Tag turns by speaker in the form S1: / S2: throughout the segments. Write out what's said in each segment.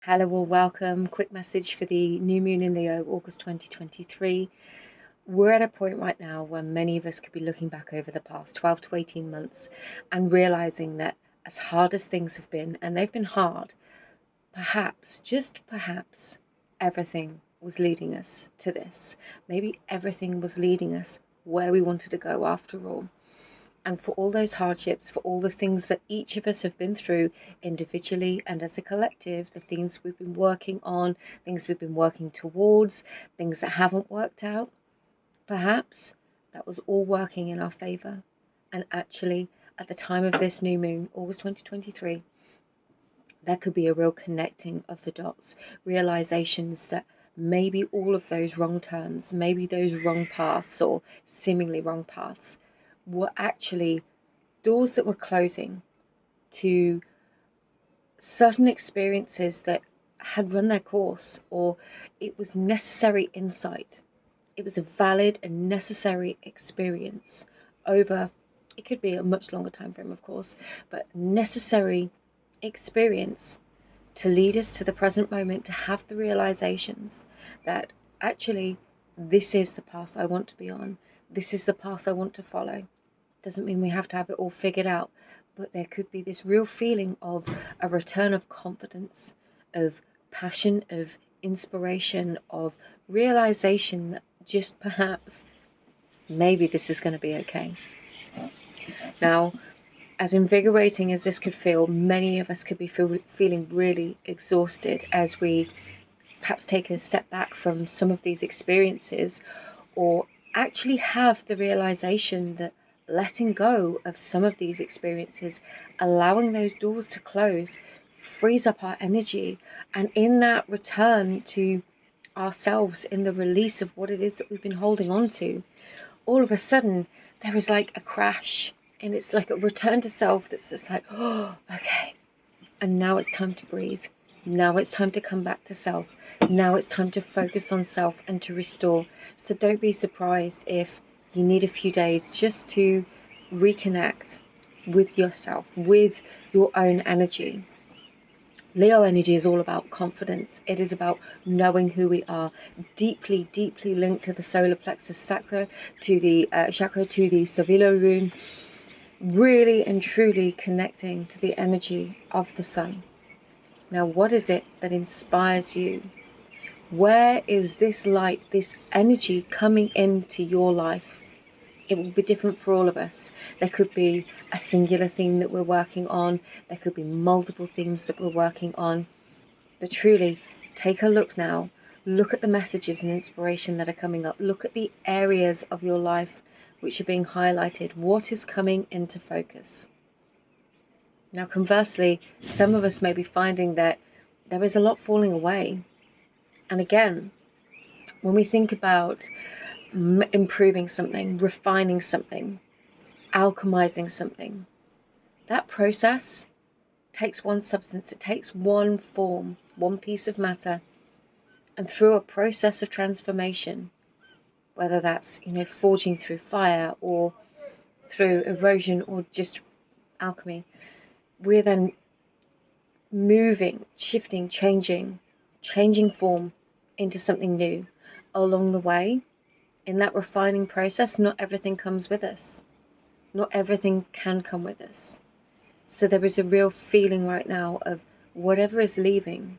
S1: Hello, or welcome. Quick message for the new moon in Leo, August 2023. We're at a point right now where many of us could be looking back over the past 12 to 18 months and realizing that as hard as things have been, and they've been hard, perhaps, just perhaps, everything was leading us to this. Maybe everything was leading us where we wanted to go after all. And for all those hardships, for all the things that each of us have been through individually and as a collective, the themes we've been working on, things we've been working towards, things that haven't worked out, perhaps that was all working in our favor. And actually, at the time of this new moon, August 2023, there could be a real connecting of the dots, realizations that maybe all of those wrong turns, maybe those wrong paths or seemingly wrong paths were actually doors that were closing to certain experiences that had run their course, or it was necessary insight. It was a valid and necessary experience over, it could be a much longer time frame, of course, but necessary experience to lead us to the present moment, to have the realizations that actually this is the path I want to be on. This is the path I want to follow. Doesn't mean we have to have it all figured out, but there could be this real feeling of a return of confidence, of passion, of inspiration, of realization that just perhaps maybe this is going to be okay. Now, as invigorating as this could feel, many of us could be feeling really exhausted as we perhaps take a step back from some of these experiences, or actually have the realization that letting go of some of these experiences, allowing those doors to close, frees up our energy. And in that return to ourselves, in the release of what it is that we've been holding on to, all of a sudden there is like a crash, and it's like a return to self that's just like, oh, okay. And now it's time to breathe. Now it's time to come back to self. Now it's time to focus on self and to restore. So don't be surprised if you need a few days just to reconnect with yourself, with your own energy. Leo energy is all about confidence. It is about knowing who we are, deeply, deeply linked to the solar plexus chakra, to the chakra, to the Savilo rune, really and truly connecting to the energy of the sun. Now, what is it that inspires you? Where is this light, this energy coming into your life? It will be different for all of us. There could be a singular theme that we're working on. There could be multiple themes that we're working on. But truly, take a look now. Look at the messages and inspiration that are coming up. Look at the areas of your life which are being highlighted. What is coming into focus? Now, conversely, some of us may be finding that there is a lot falling away. And again, when we think about improving something, refining something, alchemizing something, that process takes one substance, it takes one form, one piece of matter, and through a process of transformation, whether that's, forging through fire or through erosion or just alchemy, we're then moving, shifting, changing form into something new. Along the way, in that refining process, not everything comes with us. Not everything can come with us. So there is a real feeling right now of whatever is leaving.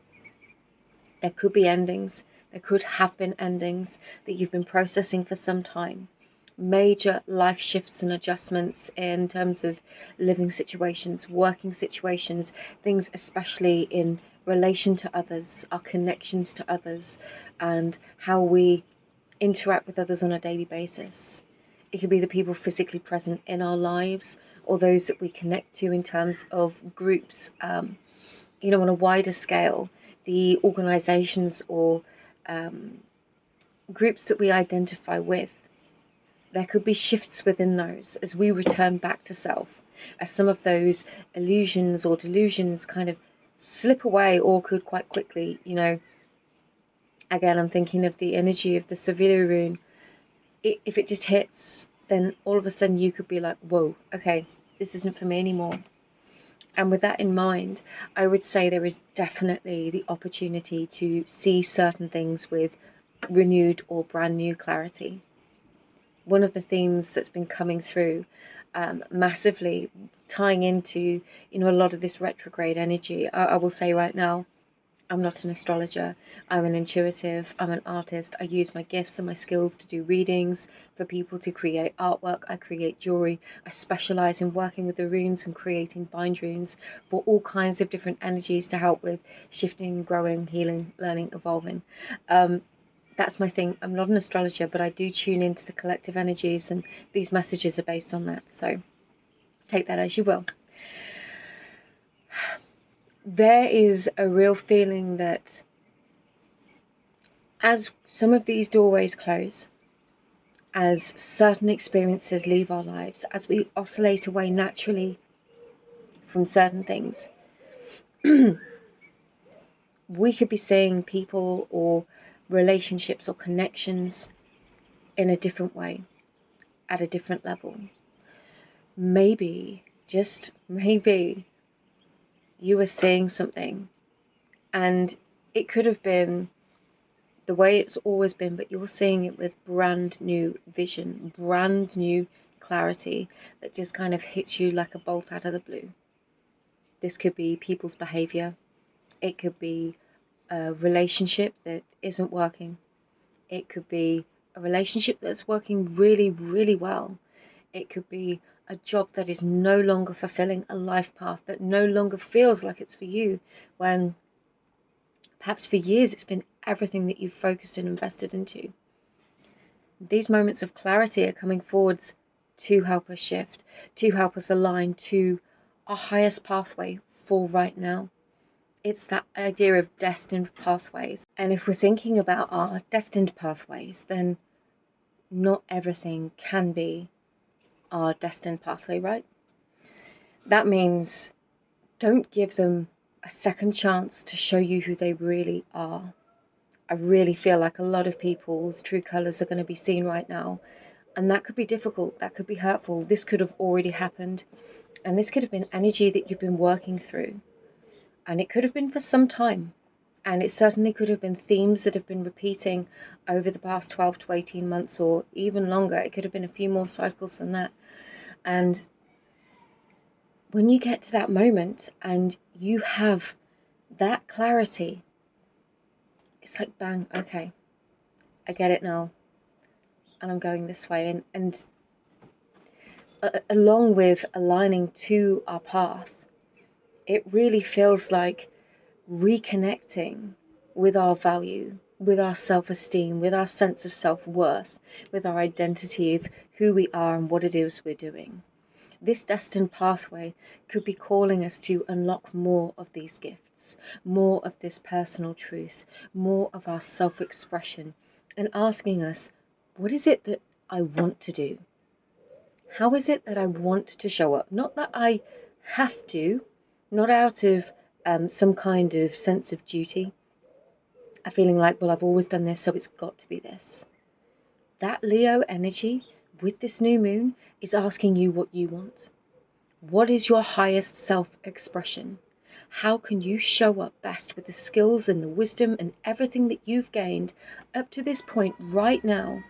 S1: There could be endings. There could have been endings that you've been processing for some time. Major life shifts and adjustments in terms of living situations, working situations, things especially in relation to others, our connections to others, and how we interact with others on a daily basis. It could be the people physically present in our lives, or those that we connect to in terms of groups, on a wider scale, the organizations or groups that we identify with. There could be shifts within those as we return back to self, as some of those illusions or delusions kind of slip away, or could quite quickly, Again, I'm thinking of the energy of the Savila rune. If it just hits, then all of a sudden you could be like, whoa, okay, this isn't for me anymore. And with that in mind, I would say there is definitely the opportunity to see certain things with renewed or brand new clarity. One of the themes that's been coming through massively, tying into a lot of this retrograde energy, I will say right now, I'm not an astrologer. I'm an intuitive. I'm an artist. I use my gifts and my skills to do readings for people, to create artwork. I create jewelry. I specialize in working with the runes and creating bind runes for all kinds of different energies to help with shifting, growing, healing, learning, evolving. That's my thing. I'm not an astrologer, but I do tune into the collective energies, and these messages are based on that. So take that as you will. There is a real feeling that as some of these doorways close, as certain experiences leave our lives, as we oscillate away naturally from certain things, we could be seeing people or relationships or connections in a different way, at a different level. Maybe, just maybe, you were seeing something and it could have been the way it's always been, but you're seeing it with brand new vision, brand new clarity that just kind of hits you like a bolt out of the blue. This could be people's behavior. It could be a relationship that isn't working. It could be a relationship that's working really, really well. It could be a job that is no longer fulfilling, a life path that no longer feels like it's for you, when perhaps for years it's been everything that you've focused and invested into. These moments of clarity are coming forwards to help us shift, to help us align to our highest pathway for right now. It's that idea of destined pathways. And if we're thinking about our destined pathways, then not everything can be our destined pathway, right? That means don't give them a second chance to show you who they really are. I really feel like a lot of people's true colours are going to be seen right now. And that could be difficult. That could be hurtful. This could have already happened. And this could have been energy that you've been working through. And it could have been for some time. And it certainly could have been themes that have been repeating over the past 12 to 18 months or even longer. It could have been a few more cycles than that. And when you get to that moment and you have that clarity, it's like, bang, okay, I get it now. And I'm going this way. And along with aligning to our path, it really feels like reconnecting with our value, with our self-esteem, with our sense of self-worth, with our identity of who we are and what it is we're doing. This destined pathway could be calling us to unlock more of these gifts, more of this personal truth, more of our self-expression, and asking us, what is it that I want to do? How is it that I want to show up? Not that I have to, not out of some kind of sense of duty, a feeling like, well, I've always done this, so it's got to be this. That Leo energy with this new moon is asking you what you want. What is your highest self-expression? How can you show up best with the skills and the wisdom and everything that you've gained up to this point right now,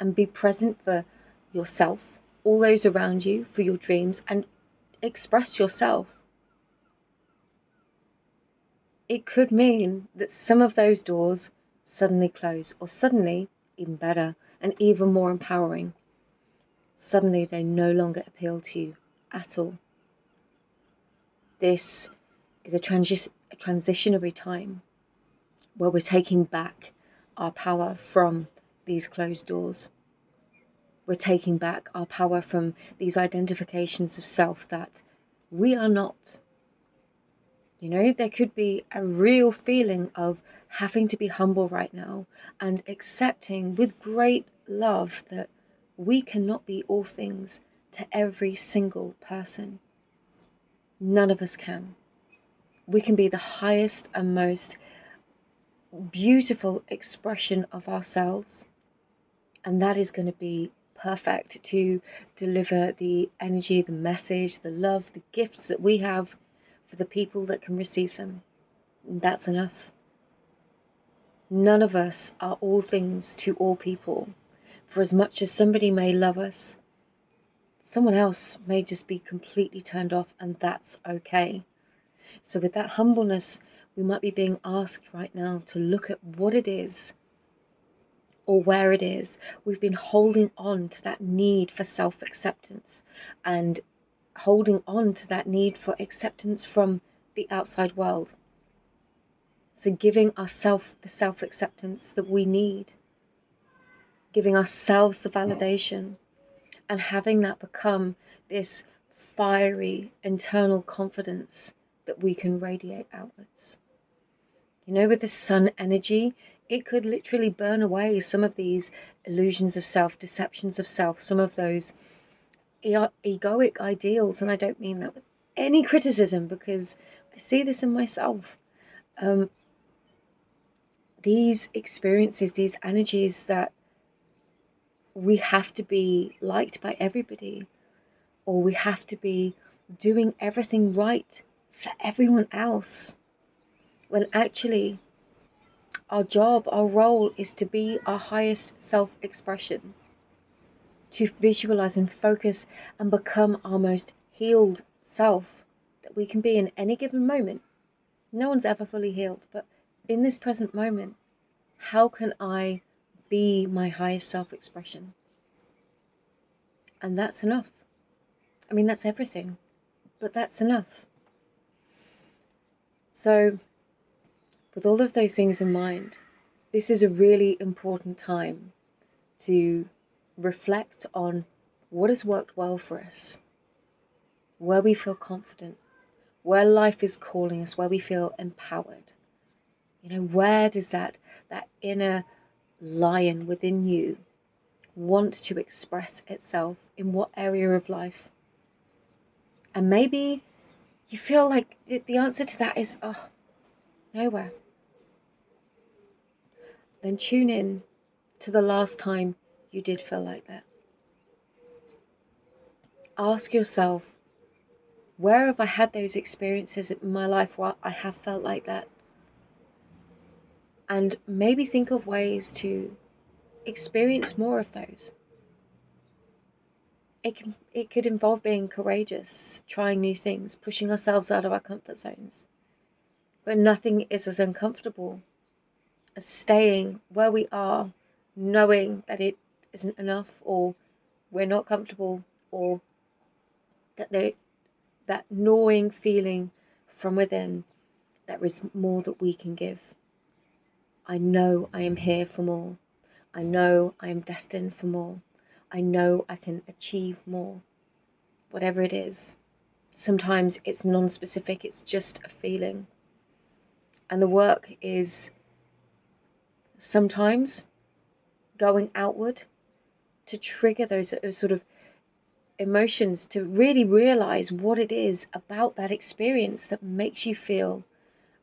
S1: and be present for yourself, all those around you, for your dreams, and express yourself? It could mean that some of those doors suddenly close, or suddenly, even better and even more empowering, suddenly they no longer appeal to you at all. This is a transitionary time where we're taking back our power from these closed doors. We're taking back our power from these identifications of self that we are not. You know, there could be a real feeling of having to be humble right now and accepting with great love that we cannot be all things to every single person. None of us can. We can be the highest and most beautiful expression of ourselves, and that is going to be perfect to deliver the energy, the message, the love, the gifts that we have for the people that can receive them. And that's enough. None of us are all things to all people. For as much as somebody may love us, someone else may just be completely turned off, and that's okay. So with that humbleness, we might be being asked right now to look at what it is or where it is we've been holding on to that need for self-acceptance and holding on to that need for acceptance from the outside world. So giving ourselves the self-acceptance that we need, giving ourselves the validation, and having that become this fiery internal confidence that we can radiate outwards. You know, with the sun energy, it could literally burn away some of these illusions of self, deceptions of self, some of those egoic ideals. And I don't mean that with any criticism, because I see this in myself. These experiences, these energies that we have to be liked by everybody, or we have to be doing everything right for everyone else, when actually our job, our role is to be our highest self-expression, to visualize and focus and become our most healed self that we can be in any given moment. No one's ever fully healed, but in this present moment, how can I be my highest self-expression? And that's enough. I mean, that's everything, but that's enough. So with all of those things in mind, this is a really important time to reflect on what has worked well for us, where we feel confident, where life is calling us, where we feel empowered. You know, where does that inner lion within you want to express itself, in what area of life? And maybe you feel like the answer to that is, oh, nowhere. Then tune in to the last time you did feel like that. Ask yourself, where have I had those experiences in my life where I have felt like that? And maybe think of ways to experience more of those. It could involve being courageous, trying new things, pushing ourselves out of our comfort zones. But nothing is as uncomfortable as staying where we are, knowing that it isn't enough, or we're not comfortable, or that gnawing feeling from within, there is more that we can give. I know I am here for more. I know I am destined for more. I know I can achieve more. Whatever it is. Sometimes it's non-specific, it's just a feeling. And the work is sometimes going outward to trigger those sort of emotions, to really realize what it is about that experience that makes you feel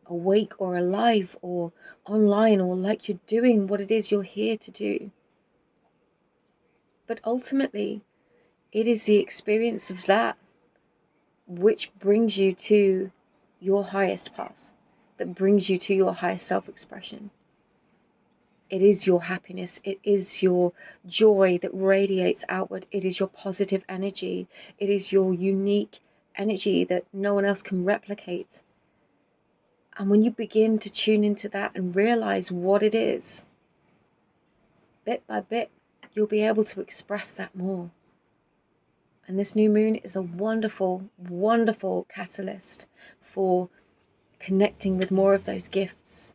S1: awake or alive or online, or like you're doing what it is you're here to do. But ultimately, it is the experience of that which brings you to your highest path, that brings you to your highest self-expression. It is your happiness, it is your joy that radiates outward, it is your positive energy, it is your unique energy that no one else can replicate. And when you begin to tune into that and realize what it is, bit by bit, you'll be able to express that more. And this new moon is a wonderful, wonderful catalyst for connecting with more of those gifts,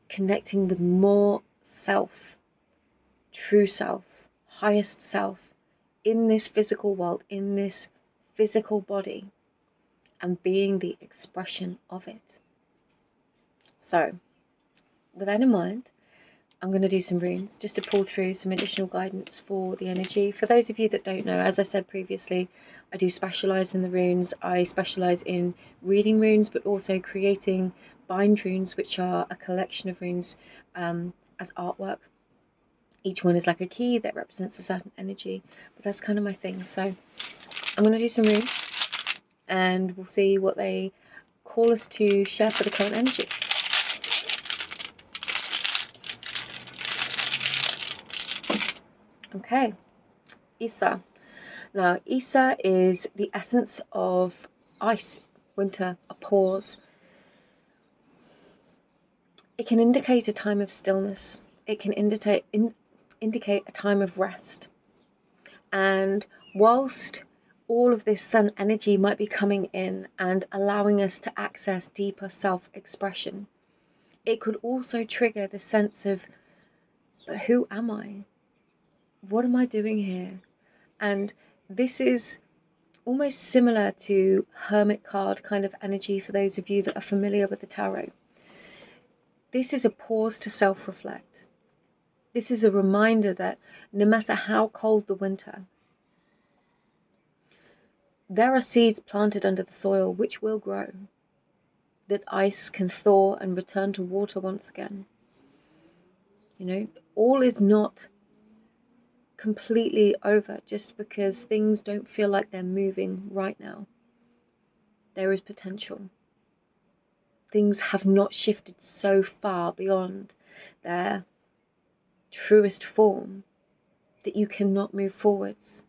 S1: connecting with more self, true self, highest self in this physical world, in this physical body, and being the expression of it. So, with that in mind, I'm going to do some runes just to pull through some additional guidance for the energy. For those of you that don't know, as I said previously, I do specialize in the runes. I specialize in reading runes, but also creating bind runes, which are a collection of runes as artwork. Each one is like a key that represents a certain energy, but that's kind of my thing. So I'm going to do some readings and we'll see what they call us to share for the current energy. Okay, Isa. Now, Isa is the essence of ice, winter, a pause. It can indicate a time of stillness. It can indicate a time of rest. And whilst all of this sun energy might be coming in and allowing us to access deeper self-expression, it could also trigger the sense of, but who am I? What am I doing here? And this is almost similar to Hermit card kind of energy for those of you that are familiar with the tarot. This is a pause to self-reflect. This is a reminder that no matter how cold the winter, there are seeds planted under the soil which will grow, that ice can thaw and return to water once again. You know, all is not completely over just because things don't feel like they're moving right now. There is potential. Things have not shifted so far beyond their truest form that you cannot move forwards.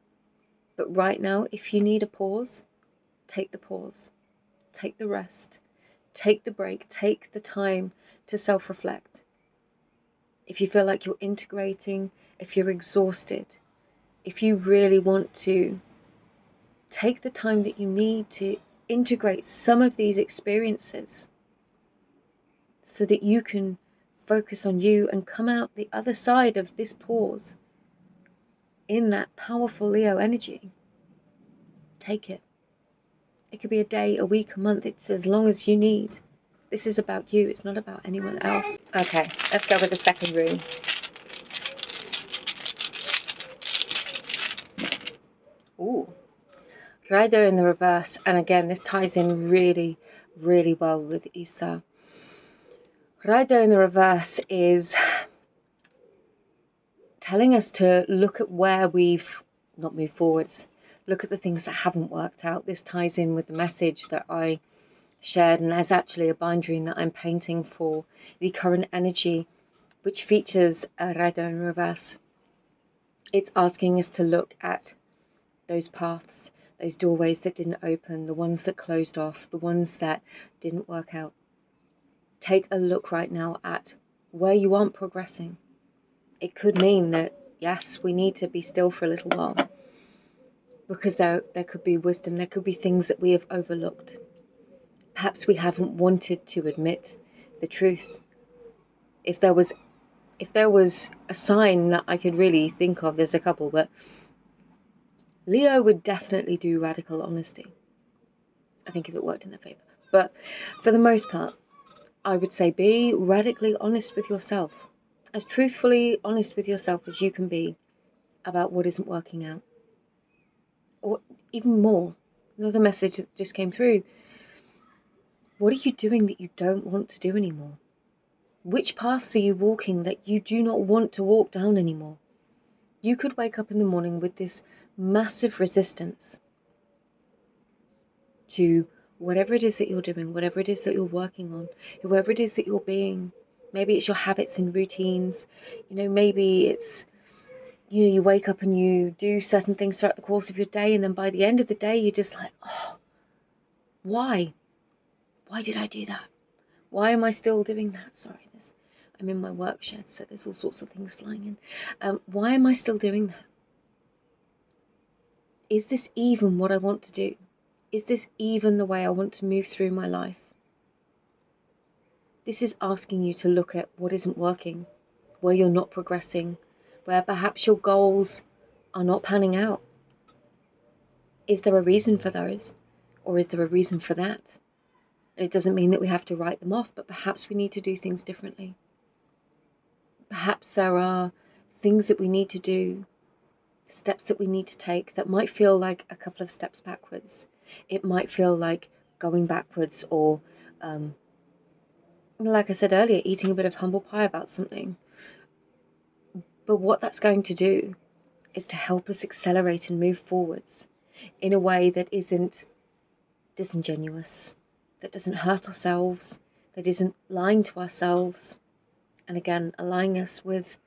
S1: But right now, if you need a pause, take the pause, take the rest, take the break, take the time to self-reflect. If you feel like you're integrating, if you're exhausted, if you really want to take the time that you need to integrate some of these experiences so that you can focus on you and come out the other side of this pause in that powerful Leo energy, take it. It could be a day, a week, a month. It's as long as you need. This is about you. It's not about anyone else. Okay, let's go with the second rune. Ooh, Rider in the reverse. And again, this ties in really, really well with Isa. Rider in the reverse is telling us to look at where we've not moved forwards. Look at the things that haven't worked out. This ties in with the message that I shared, and there's actually a bind rune that I'm painting for the current energy, which features a Rider in reverse. It's asking us to look at those paths, those doorways that didn't open, the ones that closed off, the ones that didn't work out. Take a look right now at where you aren't progressing. It could mean that, yes, we need to be still for a little while, because there could be wisdom, there could be things that we have overlooked. Perhaps we haven't wanted to admit the truth. If there was a sign that I could really think of, there's a couple, but Leo would definitely do radical honesty. I think if it worked in their favor. But for the most part, I would say be radically honest with yourself. As truthfully honest with yourself as you can be about what isn't working out. Or even more, another message that just came through. What are you doing that you don't want to do anymore? Which paths are you walking that you do not want to walk down anymore? You could wake up in the morning with this massive resistance to whatever it is that you're doing, whatever it is that you're working on, whoever it is that you're being. Maybe it's your habits and routines. Maybe it's, you wake up and you do certain things throughout the course of your day, and then by the end of the day, you're just like, oh, why? Why did I do that? Why am I still doing that? Sorry, I'm in my work shed, so there's all sorts of things flying in. Why am I still doing that? Is this even what I want to do? Is this even the way I want to move through my life? This is asking you to look at what isn't working, where you're not progressing, where perhaps your goals are not panning out. Is there a reason for those? Or is there a reason for that? And it doesn't mean that we have to write them off, but perhaps we need to do things differently. Perhaps there are things that we need to do, steps that we need to take that might feel like a couple of steps backwards. It might feel like going backwards, or like I said earlier, eating a bit of humble pie about something. But what that's going to do is to help us accelerate and move forwards in a way that isn't disingenuous, that doesn't hurt ourselves, that isn't lying to ourselves, and again, aligning us with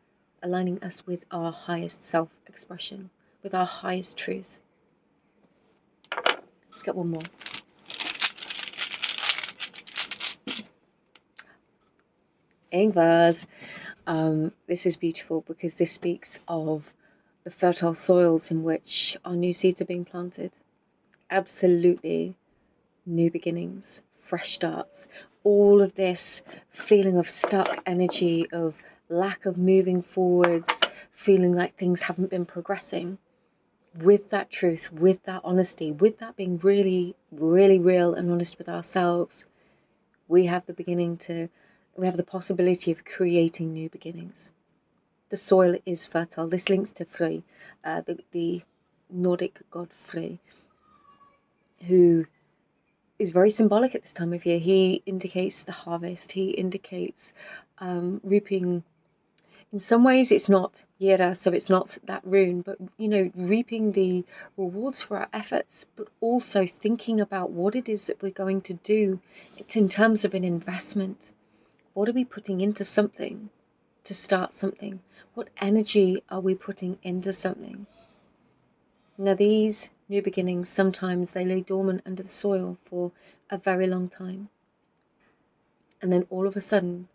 S1: our highest self-expression, with our highest truth. Let's get one more. Ingvars. This is beautiful because this speaks of the fertile soils in which our new seeds are being planted. Absolutely new beginnings, fresh starts, all of this feeling of stuck energy, of lack of moving forwards, feeling like things haven't been progressing. With that truth, with that honesty, with that being really, really real and honest with ourselves, we have the possibility of creating new beginnings. The soil is fertile. This links to Frey, the Nordic god Frey, who is very symbolic at this time of year. He indicates the harvest. He indicates reaping. In some ways, it's not Yera, so it's not that rune, but, reaping the rewards for our efforts, but also thinking about what it is that we're going to do. It's in terms of an investment. What are we putting into something to start something? What energy are we putting into something? Now, these new beginnings, sometimes they lay dormant under the soil for a very long time. And then all of a sudden,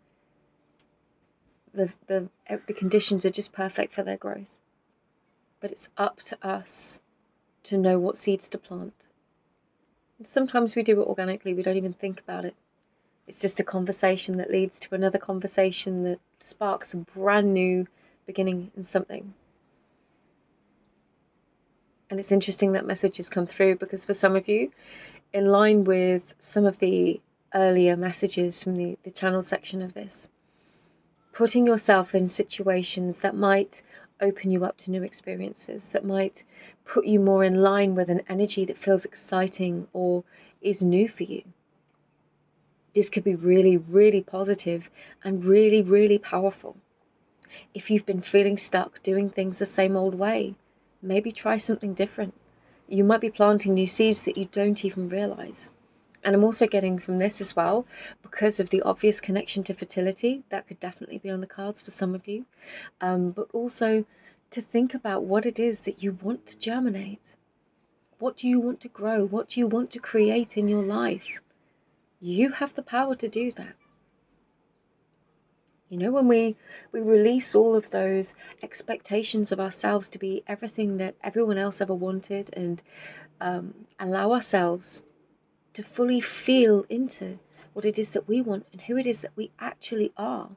S1: the conditions are just perfect for their growth. But it's up to us to know what seeds to plant. And sometimes we do it organically. We don't even think about it. It's just a conversation that leads to another conversation that sparks a brand new beginning in something. And it's interesting that messages come through, because for some of you, in line with some of the earlier messages from the channel section of this, putting yourself in situations that might open you up to new experiences, that might put you more in line with an energy that feels exciting or is new for you. This could be really, really positive and really, really powerful. If you've been feeling stuck doing things the same old way, maybe try something different. You might be planting new seeds that you don't even realize. And I'm also getting from this as well, because of the obvious connection to fertility, that could definitely be on the cards for some of you. But also to think about what it is that you want to germinate. What do you want to grow? What do you want to create in your life? You have the power to do that. When we release all of those expectations of ourselves to be everything that everyone else ever wanted, and allow ourselves to fully feel into what it is that we want and who it is that we actually are.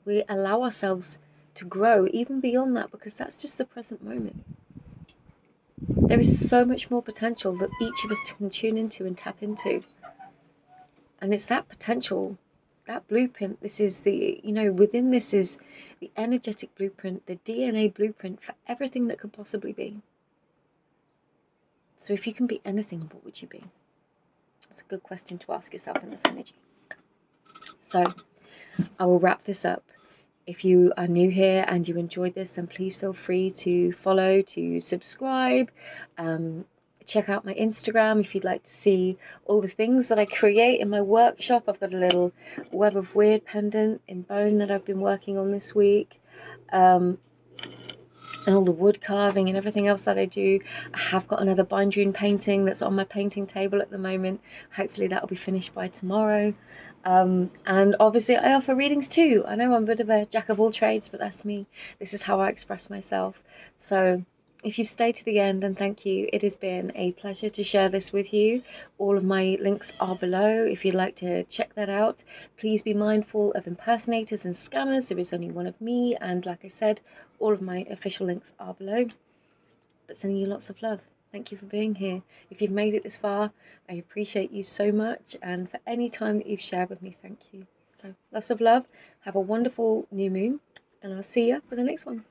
S1: We allow ourselves to grow even beyond that, because that's just the present moment. There is so much more potential that each of us can tune into and tap into. And it's that potential, that blueprint. This is within this is the energetic blueprint, the DNA blueprint for everything that could possibly be. So if you can be anything, what would you be? That's a good question to ask yourself in this energy. So I will wrap this up. If you are new here and you enjoyed this, then please feel free to follow, to subscribe. Check out my Instagram if you'd like to see all the things that I create in my workshop. I've got a little Web of Weird pendant in bone that I've been working on this week. And all the wood carving and everything else that I do. I have got another binderine painting that's on my painting table at the moment. Hopefully that will be finished by tomorrow. And obviously I offer readings too. I know I'm a bit of a jack of all trades, but that's me. This is how I express myself. So if you've stayed to the end, then thank you. It has been a pleasure to share this with you. All of my links are below if you'd like to check that out. Please be mindful of impersonators and scammers. There is only one of me, and like I said, all of my official links are below. But sending you lots of love. Thank you for being here. If you've made it this far, I appreciate you so much, and for any time that you've shared with me, thank you. So lots of love. Have a wonderful new moon, and I'll see you for the next one.